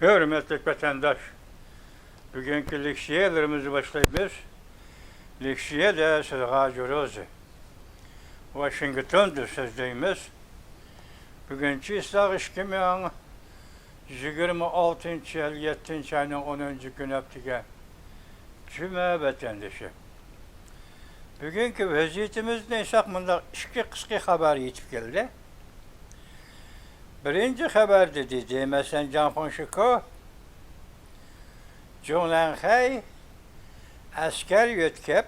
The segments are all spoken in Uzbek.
Hürmetli vatandaş, bugünkü leksiyelerimizi başlayıyoruz. Leksiye de Sıdga Corozi. Washington'da sözdeyimiz. Bugünkü İslah İşkimiyan 26. yıl 7. ayının 10. gün haftige cüme vatandaşı. Bugünkü vaziyetimiz neyse bunda iki kısa haber yetip geldi. Birinci haber dedi, mesela Canfon Şiko, Cunanxay asker yötkep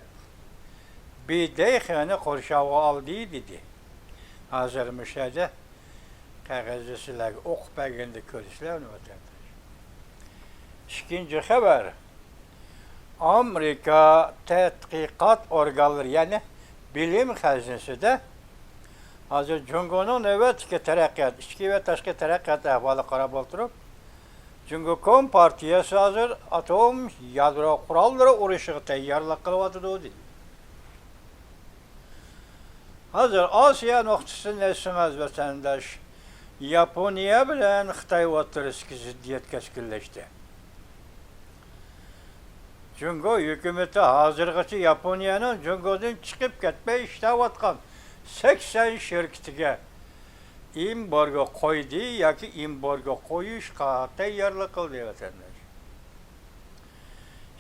bir deyxanı korşağı aldı dedi. Hazır müşahede kağızcısılar ok bəgində körüşlər onu vatandaş. İkinci haber, Amerika tədqiqat organları yani bilim hazinesi de hazır Cungo'nun evet ki terakkiyat, içki ve taşki terakkiyat ahvalı qarab oturup Cungo Kompartiyası hazır atom yadro kuralları uğraşığı teyyarlıq qılıb atıdı dedi. Hazır Asya noktasını esmez vatandaş Yaponiya bilen Xitay oturuski ziddiyet keşkilleşti. Cungo hükümeti hazırgıcı Yaponiyanın Cungo'dan çıkıp ketmeye iştah atkan 80 şirketiga embargo koydu yoki embargo qo'yishga tayyorlik qildi vatandaş.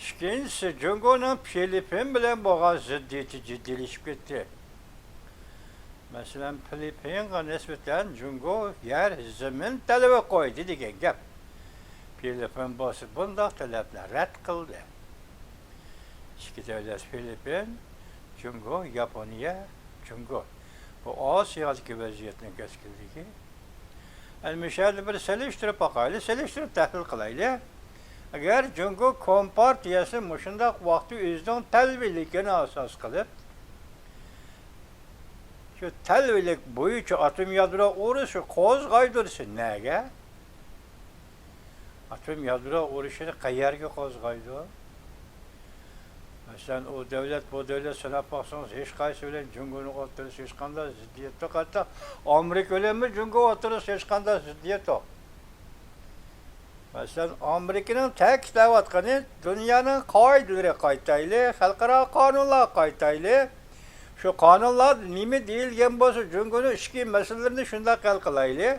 Ikkinchisi Jungo'ning Filippin bilan bo'lgan ziddiyati jiddiylashib ketdi. Masalan, Filippinga nisbatan Jungo yer zamin talabi qo'ydi degan gap. Filippin bo'lsa bunday talablarni rad qildi. Ikki davlat Filippin, Jungo, Yaponiya, Jungo. Bu Asya'daki vaziyetinin keşkildeki. El-müşahede bir seliştirip bakaylı, seliştirip tahlil kılaylı. Eğer Jungo Kompartiyası muşunda vakti üzden telvilikini asas kılıp, şu telvilik boyucu atom yadro uğraşı koz gaydırısı nege? Atom yadro uğraşını kayarga koz gaydı. Sen o devlet, bu devlet sana baksanız hiç kayısı öyle Jungo'nun oturusu hiç kanda ziddiyeti yok. Hatta Amerika öyle mi Jungo oturusu hiç kanda ziddiyeti yok. Mesela Amerika'nın tek davatkanı dünyanın kaideleri kayıtaylı, halkara kanunlar kayıtaylı. Şu kanunlar nimi değil gen bozu Jungo'nun işki meselelerini şunda kalkılaylı.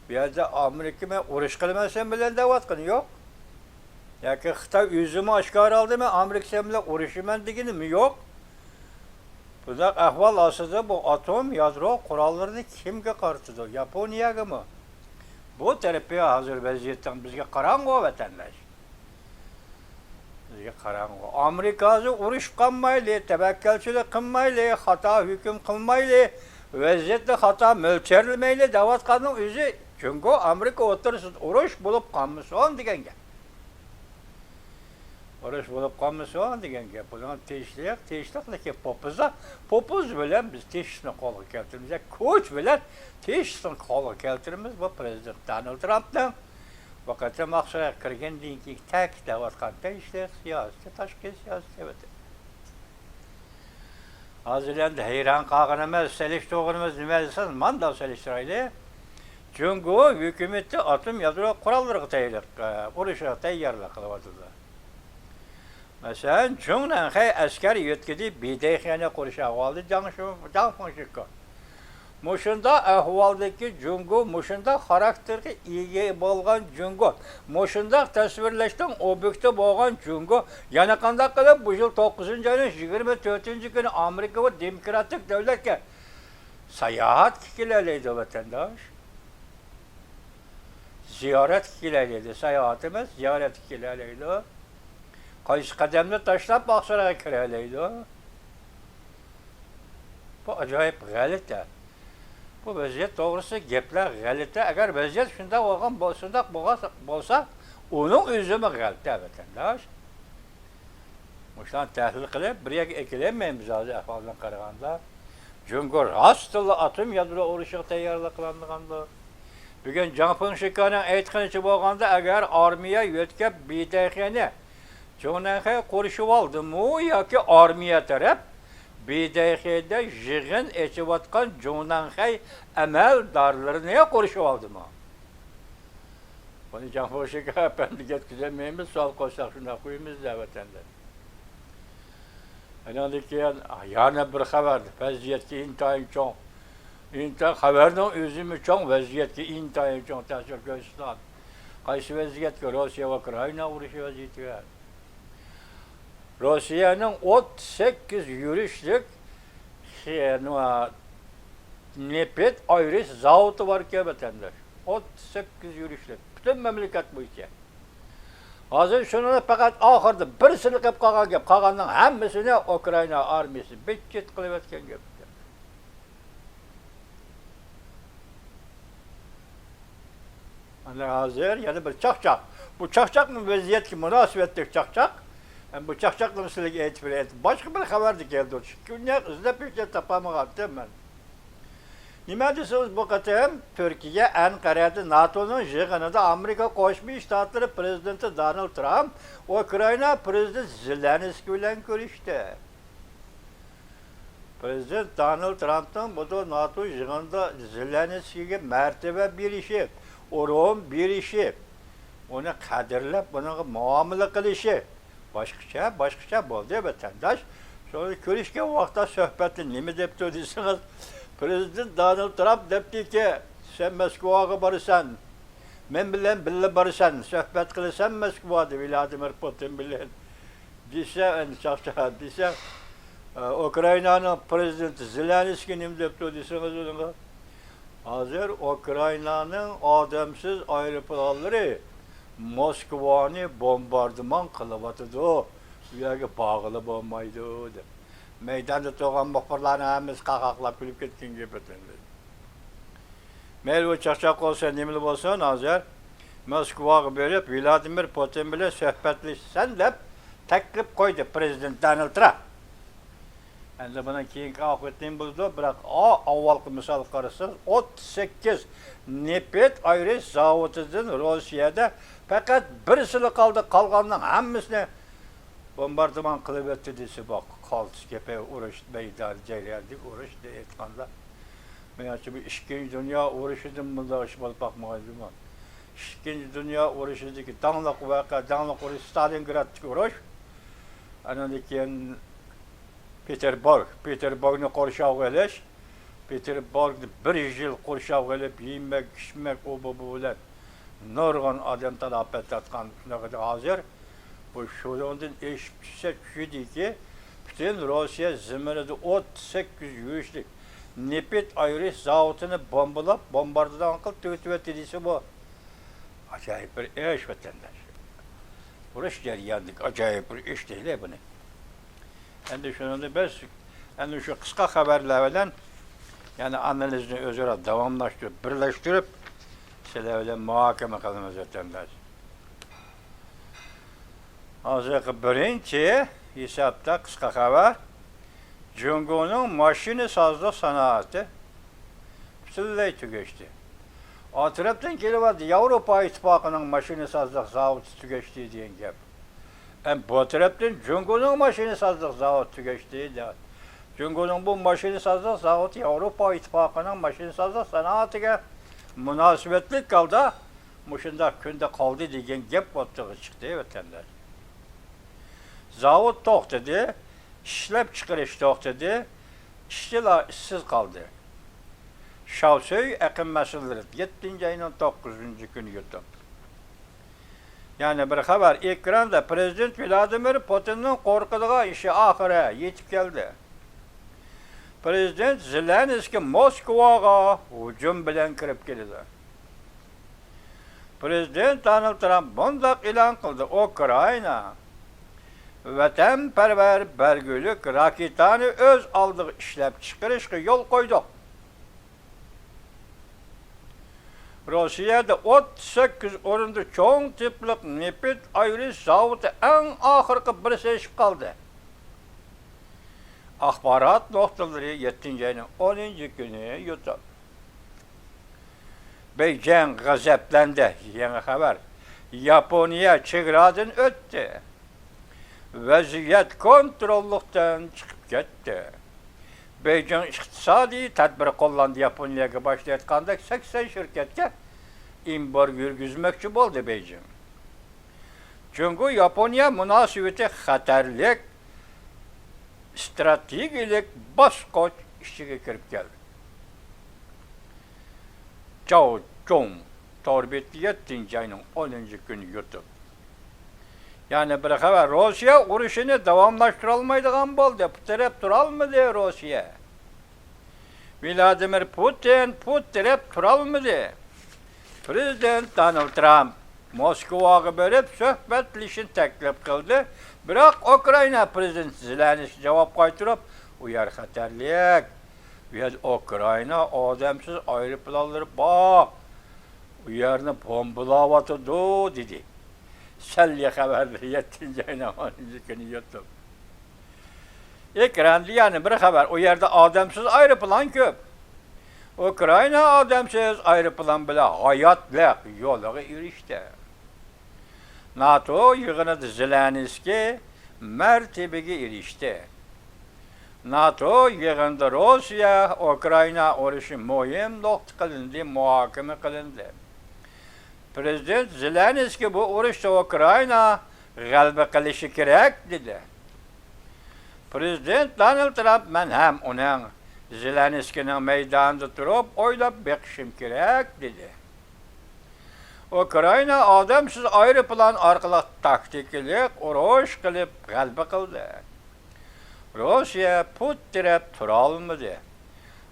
Bir yerde Amerika'ya uğraş kılmasın bilen davatkanı yok. Ya ki Xitay yüzümü aşkar aldı mı, Amerika'yla uğraşımın digini mi yok? Bunda ahval asıda bu atom yadro kurallarını kimge karşıdır? Japonya'ya mı? Bu terapiye hazır vaziyetten bizge karango vatandaş. Bizge karango. Amerika'yı uğraş kılmaylı, tebekkelçilik kılmaylı, hata hüküm kılmaylı, vaziyette hata mölçerlemeyle davat kanun yüzü. Çünkü Amerika oturursun uğraş bulup kalmışsın on digen gel. Uğraş bulup kalmışsın degan gap. Bunun teşlikle popuz bilen biz teşlikni qo'lga keltiramiz. Ko'ch bilan teşlikni qo'lga keltiramiz. Bu prezident Donald Trump'dan vaqtda maqsadga kirgandan keyin ta'kidlayotgan teşlik siyosati, tashqi siyosati evet. Hozir endi hayron qolgan emas, selishtirganimiz nima desam, manda selishtirayli. Jungo hukumati atom yadro qurollariga tayyorlik, urushga tayyorlik qilyapti. Mesela Cunanxay asker yetkili bideyxana qurish ahvoli Canfon Şiko. Muşunda ahvaldaki Jungo, muşunda xarakterga ega bo'lgan Jungo, muşunda tasvirlashdan obyekti bo'lgan Jungo, yana qanday qilib bu yil 9-oyning 24-kuni Amerika va demokratik davlatga sayohat qilaydi vatandosh. Ziyorat qilaydi, sayohat emas, ziyorat qilaydi. Qaysi qadamni tashlab Baqsaraga kiraydi. Bu ajoyib g'alati. Bu vaziyat to'g'risi gaplar g'alati. Agar vaziyat shunday bo'lsa, uning o'zimi g'alati vatandosh. Mushlan tahlil qilib, bir yoki ikkilanmaymiz hozir ahvoldan qaraganda. Jungo rostla atom yadro urushiga tayyorlik qilinganda. Bugun Janfon Şikoning aytganicha bo'lganda, agar armiya yo'tkab bidayxana Cunanxay qurishib oldimi yoki armiya taraf bidayxada yig'in echayotgan Cunanxay amaldorlarini qurishib oldimi? Bunu can boşu efendi yetkizemeyimiz, sual koysak şuna koyumuz da vatanda. Anladık ki yani bir haberdi. Vaziyetki intayın çoğun. Haberden özümü çoğun vaziyetki intayın çoğun tasvir gösterdi. Qaysi vaziyetki Rusya ve Ukrayna uğraşı vaziyeti var. Rusya'nın 38 yürüyüşlük Nepet ayrı zavodu var ki vatandaş. 38 yürüyüşlük. Bütün memleket bu işe. Hazır şunu fakat ahırda birisini qilib qolgan gap, qolganning hammasini Ukrayna armiyasi bitket qilayotgan gap. Ana hazır yani bir çaqchaq. Bu çaqchaqning vaziyatga munosabatli çaqchaq. Bu çaqchaqni sizlarga aytib beraylik. Boshqa bir xabarda keldi. Kunlar izlab hech topamadim men. Nima desiniz bu qatam Türkiye Ankara'da NATO'nun yig'inida Amerika Qo'shma Shtatlari prezidenti Donald Trump Ukrayna prezidenti Zelenskiy bilan ko'rishdi. Prezident Donald Trump'ın bu NATO yig'inida Zelenskiyga martaba berishi, o'rin berishi, uni qadrlab, bunaqa muomala qilishi boshqacha bo'ldi vatandosh. Sonra ko'rishgan vaqtda suhbatni nima debdi desangiz, Prezident Donald Trump debdi ki, sen Moskvaga barasan, men bilan birga barasan, suhbat qilasan Moskvada Vladimir Putin bilan. Desa, desa, Ukrayna'nın prezidenti Zelenskiy nima debdi desangiz unga, hozir Ukrayna'nın odamsiz aeroplanlari Moskvani bombardimon qilyotidi. U yerga bog'lab bo'lmaydi deb. Meydanda turgan muxbirlarni hammasi qaqaqlab kulib ketgan gap endi. Mayli u chaqchaq olsa, nima bo'lsin, hozir Moskvaga berib Vladimir Putin bilan suhbatlashsan deb taklif qo'ydi prezident Donald Trump. Endi bundan keyingi oqibatning bo'ldi, biroq avvalgi misol qarasangiz 38 Nepet ayrı zavodidan Rossiyada faqat birisini qoldi, qolganning hammasini bombardimon qilib o'tdi desa bak, qaltis gap, urush maydoni jarayonida urush deb aytganda. Men bu Ikkinchi dunyo urushidan bunday ish bo'lib boqmaydi-mi? Ikkinchi dunyo urushidagi dangliq voqea, dangliq urush Stalingraddagi urush. Andan keyin Peterburgni qurshab olish, Peterburgni 1 yil qurshab olib, yemak, ichmak, u bu bilan nurg'un odam talafot etgan shunaqa hozir bu şuradan eşitse ki bütün Rusya zemininde 38 yürüyüşlük Nepet ayrı zavodunu bombalab, bombardıman qilib tötüvet dediyse bu. Acayip bir iş vatandaş. Urush jarayonidagi acayip bir iş değil bunu. Endi shuni biz endi shu qisqa xabarlar bilan yani analizni o'zaro davomlashtirib, birlashtirib sizlar bilan muhokama qilamiz vatandaş. Hozirgi birinchi hisobda qisqa xabar Jungo'nun mashina sozlik sanoati butunlay tugashdi. O tarafdan kelyapti Yevropa ittifoqining mashina sozlik zavodi tugashdi degan gap. Bu tarafdan Jungo'nun mashina sozlik zavodi tugashdi deydi. Jungo'nun bu mashina sozlik zavodi Yevropa ittifoqining mashina sozlik sanoatiga munosabatli holda mushunda kunda qoldi degan gap o'rtaga chiqdi vatandosh. Zavod to'xtadi, ishlab chiqarish to'xtadi, ishchilar ishsiz qoldi. Shavsoy aqim mas'ullari 7-oyning 9-kuni yutdi. Yani bir xabar ekranda Prezident Vladimir Putinning qo'rqadigan ishi oxiri yetib keldi. Prezident Zelenskiy Moskvaga hujum bilan kirib keldi. Prezident Donald Trump bunday e'lon qildi: Ukraina vatanparvar belgili raketani öz aldığı ishlab chiqarishga yo'l qo'ydi. Rossiyada 38 o'rinda cho'ng tipli Nepet ayrı zavodi eng oxirgi birisi ishib qoldi. Axborot nuqtalari 7-oyning 10-kuni yutdi. Beijing g'azablandi. Yangi xabar. Yaponiya chegaradan o'tdi. Vaziyat kontrollikdan chiqib ketdi. Beijing iqtisodiy tadbir qo'llandi. Yaponiyaga boshlayotganda 80 shirkatga embargo yürgüzmekçi boldu Beijing. Çünkü Japonya münasebeti xatarlik, stratejik bosqoch ishiga kirib keldi. Chao Chong Torbeti 7. ayının 10. günü yutub. Yani bir xabar Rusya urushini davomlashtirolmaydigan bo'ldi. Putirib turolmadi Rusya. Vladimir Putin putirib turolmadi. Prezident Donald Trump Moskvaga berib suhbatlashishni taklif qildi. Biroq Ukraina prezidenti Zelenskiy javob qaytarib, u yer xatarlik. Bu yer Ukraina odamsiz aeroplanları bor. U yerni bombalayotdi dedi. Salya xabarlar 7. ayın 10. günü yutub. Ekranda yani bir xabar, o yerde adamsız aeroplan köp. Ukraina adamsız aeroplan bilan hayotlik yo'liga erishdi. NATO yig'inida Zelenskiy martabaga erishdi. NATO yig'inida Rossiya Ukraina urushi muhim nuqta qilindi, muhokama qilindi. Prezident Zelenskiy bu urushda Ukraina g'alaba qilishi kerak dedi. Prezident Donald Trump men ham uning Zelenskiyning maydonida turib o'ylab beqishim kerak dedi. Ukraina odamsiz aeroplan orqali taktikalik urush qilib g'alaba qildi. Rossiya putirib turolmadi.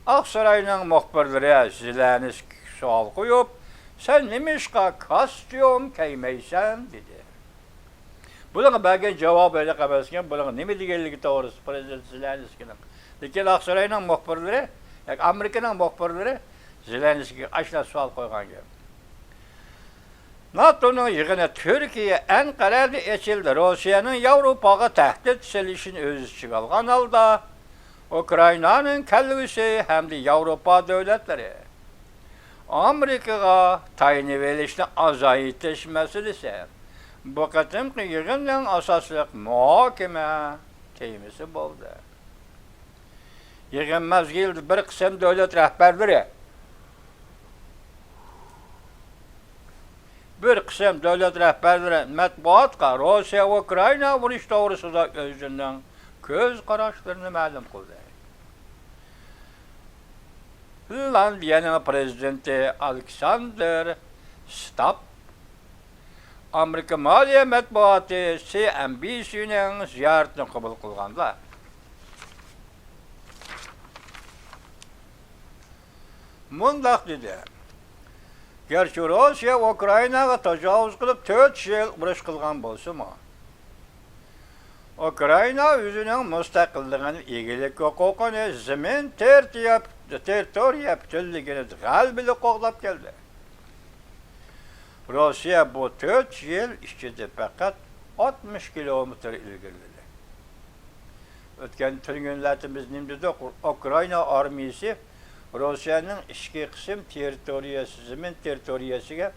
Oqsaroyning muxbirlari Zelenskiy savol qo'yib, sen nimishqa kostyum kiymaysan dedi. Bularga bergan javob edi qabasgan, bularga nima deganligi to'g'risi prezident Zelenskiyning. Lekin Oqsaroyning muxbirlari, Amerikaning muxbirlari Zelenskiyga ashla savol qo'ygan gap. NATO'nun yig'ini Türkiye Ankara'da ochildi. Rossiyaning Yevropaga tahdid solishini o'z ichiga olgan holda Ukrainaning kelgusi hamda Yevropa davlatlari Amerikaga tayinib olishni azaytish masalasi bu qatimki yig'inning asosli muhokama temasi bo'ldi. Yig'in mezgilida bir qism davlat rahbarlari matbuotga Rossiya va Ukraina urush to'g'risida o'zining ko'z qarashlarini ma'lum qildi. Finlandiyaning prezidenti Alexander Stubb Amerika moliya matbuoti CNBC'ning ziyoratini qabul qilganlar. Mundaq dedi. Gerçi Rossiya Ukrainaga tajovuz qilib 4 yil urush qilgan bo'lsa-mu, Ukraina o'zining mustaqilligini, egilik huquqini, zamin territoriya butunligini g'alabali qo'g'lab keldi. Rossiya bu 4 yil ichida faqat 60 kilometr ilgirladi. O'tgan kunlarda nimdida Ukraina armiyasi Rossiyaning ichki qism territoriyasi, zamin territoriyasiga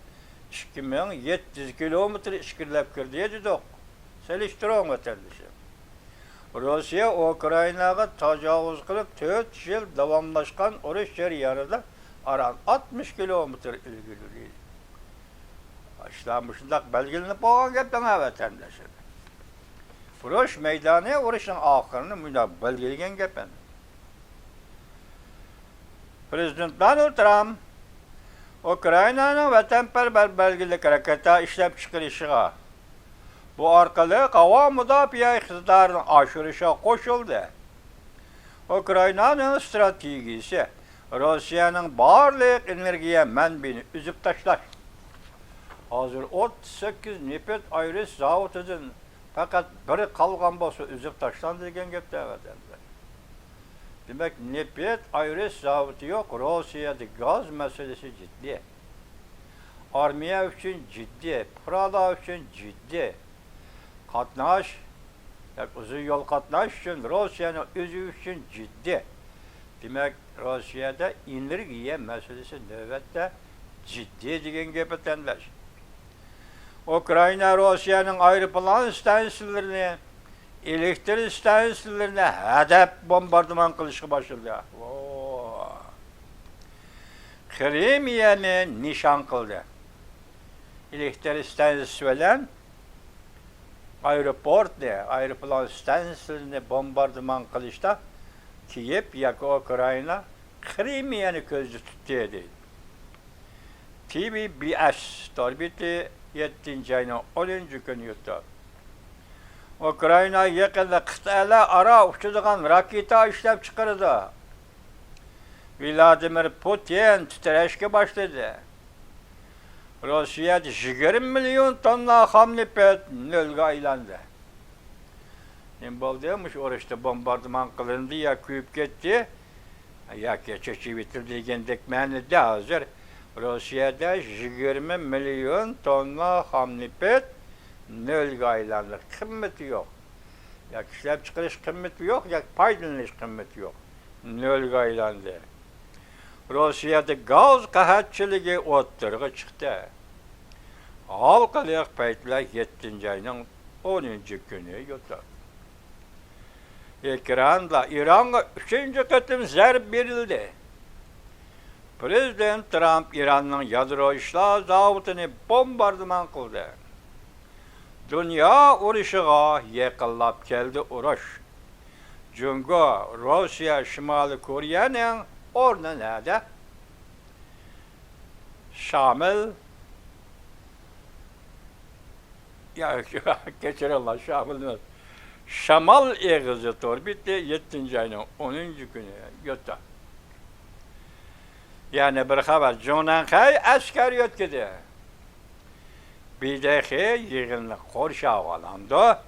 2700 kilometr ichkirilib kirdi dedik. Selishtirong vatandaşı. Rossiya Ukrainaga tajovuz qilib 4 yil davomlashgan urush jarayonida aran 60 kilometr ilgirladi. Ashlanmışındaq belgilenib bo'lgan gapdan vatandaşı. Urush maydoni urushning oxirini mundaq belgilagan gapan. Prezident Donald Trump Ukrainaning vatanparvar belgilik raketa ishlab chiqarishiga bu orqali havo mudofaa iqtidorini oshirishga qo'shildi. Ukrainaning strategiyasi Rossiyaning barliq energiya manbaini uzib tashlash. Hozir 38 nefret ayrı zavodidan faqat biri qolgan bo'lsa uzib tashlandi degan gapda vatandaş. Demek nefret ayrı zavodi yo'q. Rossiyada gaz meselesi ciddi. Armiya uchun ciddi, Prada uchun ciddi. Qatnash, uzun yo'l qatnash uchun Rossiyaning o'zi uchun ciddi. Demek Rossiyada energiya meselesi navbatda ciddi degan gap vatandaş. Ukraina Rossiyaning aeroplan stansiyalarini, elektrik stansiyalarini hedef bombardıman qilishga boshladi. Krimiyani nishon qildi. elektrik stansiyasi bilan aeroportni, aeroplan stansiyasini bombardimon qilishda Kiev yoki Ukraina Krimiyani ko'zda tutdi deydi. TBBS torbiti 7 ayning 10 kuni yutdi. Ukraina yaqinda qit'alararo uchadigan raketa ishlab chiqardi. Vladimir Putin titrashga boshladi. Rossiyada 20 milyon tonna ham nefert nolga aylandi. Nima bo'ldi? Urushda bombardimon qilindi ya kuyib ketdi, yoki chechib etildi degandek ma'noda hozir Rossiyada 20 milyon tonna ham nefert nolga aylandi. Qimmati yo'q. Yoki ishlab chiqarish qimmati yo'q, yoki foydalanish qimmati yo'q. Nolga aylandi. Rossiyada gaz qahatchiligi o'ttirg'i chiqdi. Halqalik paytlar 7 ayning 10 kuni yutdi. Ekranda İran'a 3. qatim zarb berildi. Prezident Trump İran'ın yadro ishlar zavodini bombardimon qildi. Dunyo urushiga yaqinlab keldi urush. Jungo Rossiya Shimoliy Koreyaning o'rni nada? Shamil kechiringlar, Shamil emas. Shamal eg'izi torbiti 7 ayning 10 kuni yutdi. Yana bir xabar, Jonanqay askar yotkidi. Bidaxi yig'inni qo'rshav olandi.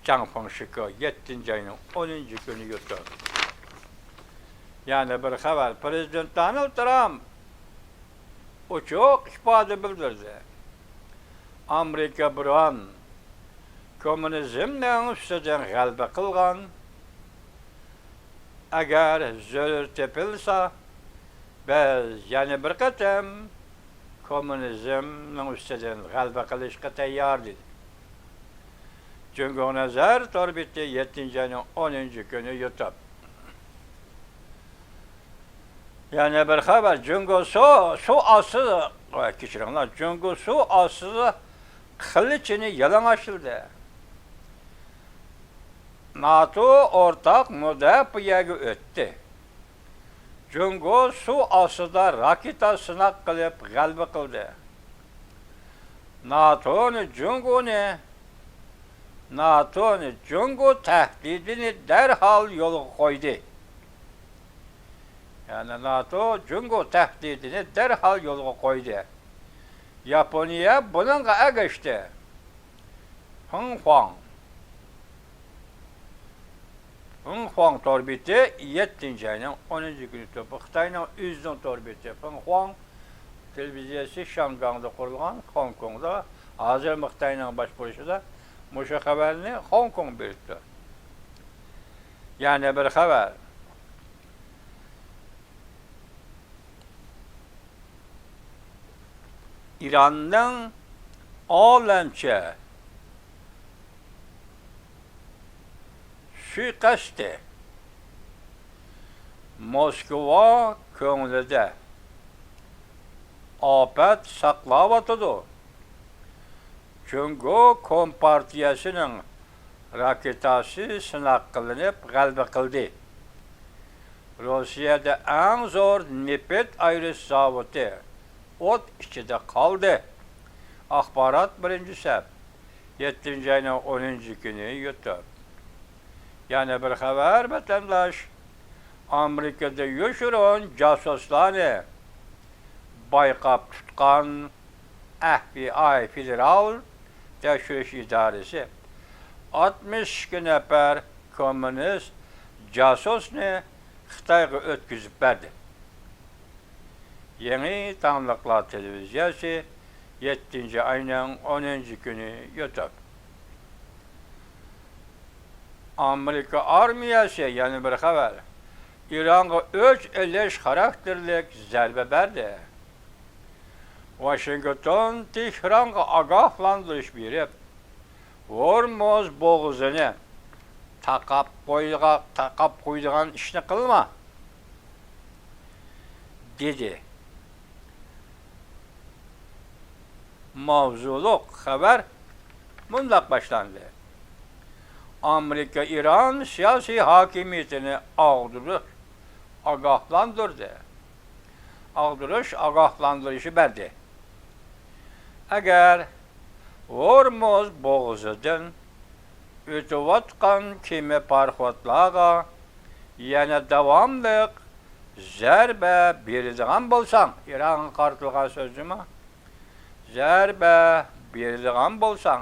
Changfengshiko 7 ayning 10 kuni yutdi. Yana bir xabar, Prezident Donald Trump ochiq ifoda bildirdi. Amerika biron kommunizmning ustidan g'alaba qilgan, agar zo'r tepilsa, biz yana bir qatam kommunizmning ustidan g'alaba qilishga tayyor dedi. Jungo nazar torbiti 7 ayning 10 kuni yutib. Yana bir xabar, Jungo suv ostida, kechiringlar, Jungo suv ostida qilichini yalang'ochildi. NATO o'rtaq mudofaaga o'tdi. Jungo suv ostida raketa sinaq qilib g'alaba qildi. NATO'ni Jungo tahdidini darhol yo'lga qo'ydi. Yani NATO Jungo tahdidini darhol yo'lga qo'ydi. Yaponiya bununla ergashdi. Penghuang torbiti 7 ayning 10 kuni to'pi. Xitoyning Uzun torbiti Penghuang televiziyasi Shangangda qurilgan, Hong Kongda, hozir Xitoyning boshqarishida mushu xabarni Hong Kong berdi. Yana bir xabar. İranning olamcha suiqasdi Moskva ko'nglida ofat saqlayotdi. Jungo kompartiyasining raketasi sinaq qilinib g'alaba qildi. Rossiyada eng zo'r nefert ayirish zavodi o't ichida qoldi. Axborot 1-sab 7 ayning 10 kuni yutib. Yana bir xabar, vatandosh, Amerikada yoshirin josuslarni bayqab tutgan FBI federal tekshirish idorasi 62 nafar kommunist josusni Xitoyga o'tkazib berdi. Yeni Tanlıqlar televiziyasi 7 ayning 10 kuni yutib. Amerika armiyasi yana bir xabar, İran'a 3 eleş xarakterlik zarba berdi. Washington Tehronga ogohlantirish berib, Hormuz bo'g'izini taqab qo'ydigan ishni qilma dedi. mavzuluk haber bundak başlandı. Amerika İran siyasi hakimiyetini agahlandırdı. Agahlandırışı verdi. Eğer Hormuz boğazıdan ötüvatkan kimi parxotlağa yana davamlıq zərbə berdiğan bolsan, İran'ın qartılğan sözümü, zərbə berdiğan bolsan,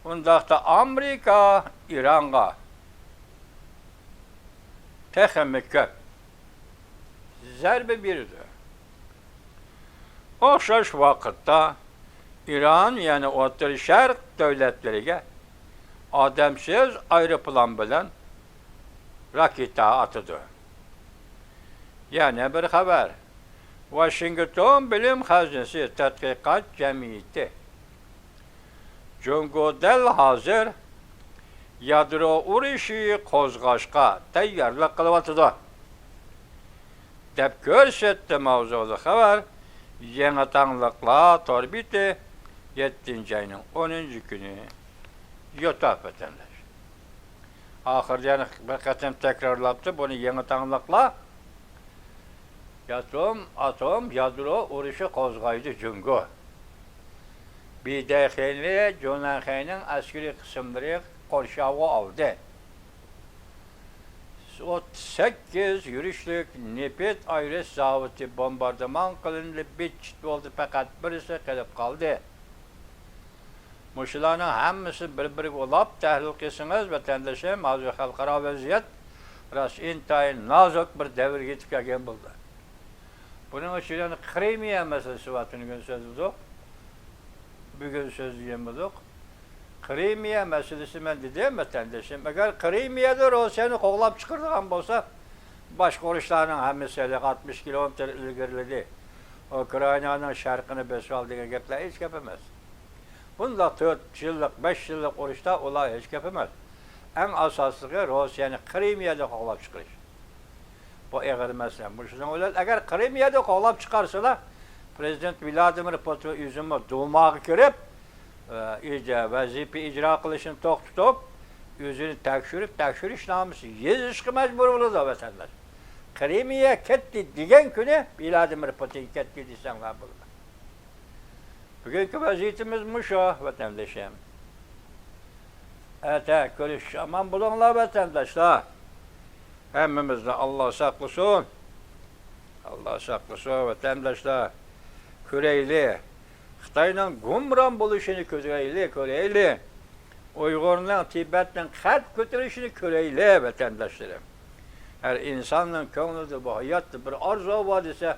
ondaqda Amerika İran'a texemi köp zərbə berdi. Oxşaş vaxtda İran, yani Orta Şərq dövlətlərinə adamsız aeroplan bilan raketa atıdı. Yani bir haber. Washington Bilim Hazinesi Tədqiqat Cəmiyyəti Cüngudel hazır yadro uruşu qozğaşqa təyyarlıq qılıb atıdı. Dep görsətdi mavzulu haber. Yeni tanlıqla torbiti 7. ayının 10. günü yotap etenler. Ahir yani bir qatim tekrarlaptı bunu yeni tanlıqla atom yadro uruşu qozğaydı cüngü. Bidəxili Cönənxeynin askeri kısımları qorşağı aldı. 38 yürüşlük Nefet ayrı zavıtı bombardıman kılındı, bir çit oldu fakat birisi qilib qaldı. Muşularının hamısı bir-biri olab təhlil qilsiniz, vatandaşım, hazır xalqara vəziyyət ras intayin nazok bir devir yetib gələn buldu. Bunun için yani Krimiya meselesi var, gün sözüdük. Bugün sözlüyem bulduk. Krimiya meselesi ben dedim vatandaşım. Eğer Krimiya'da Rusya'nı kovlap çıkırdığım olsa, başka oruçlarının hemisi 60 kilometre ilgirildi. Ukrayna'nın şarkını besvaldığı gepler hiç yapamaz. Bunda 4 yıllık, 5 yıllık oruçta olay hiç yapamaz. En asaslığı Rusya'nı Krimiya'da kovlap çıkarış. Bu eğer mesela. Eğer Krimiya'da kovlap çıkarsalar, Prezident Vladimir Putin yüzümü Duma'ya girip, iyice vazife icra kılışını tutup, yüzünü tekşürüp namusu yazışkı mecburluğu da vatandaş. Krimiye gitti diyen günü Vladimir Putin gitti desen var burada. Bugünkü vaziyetimiz bu şu vatandaşım. Evet, görüş aman bulunlar vatandaşlar. Hemimizde Allah saklasın. Allah saklasın vatandaşlar. Köreyli. Xitayla gumran buluşunu köreyli. Uygurla Tibet'le xat götürüşünü köreyli vatandaşlarım. Her insanın könlüdür bu hayattır. Bir arzu var ise,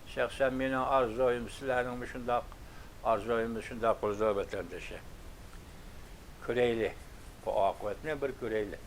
şahsen benim arzuyum, sizlerin şunda arzuyum, şunda kurduğu vatandaşı. Köreyli. Bu akıbetine bir köreyli.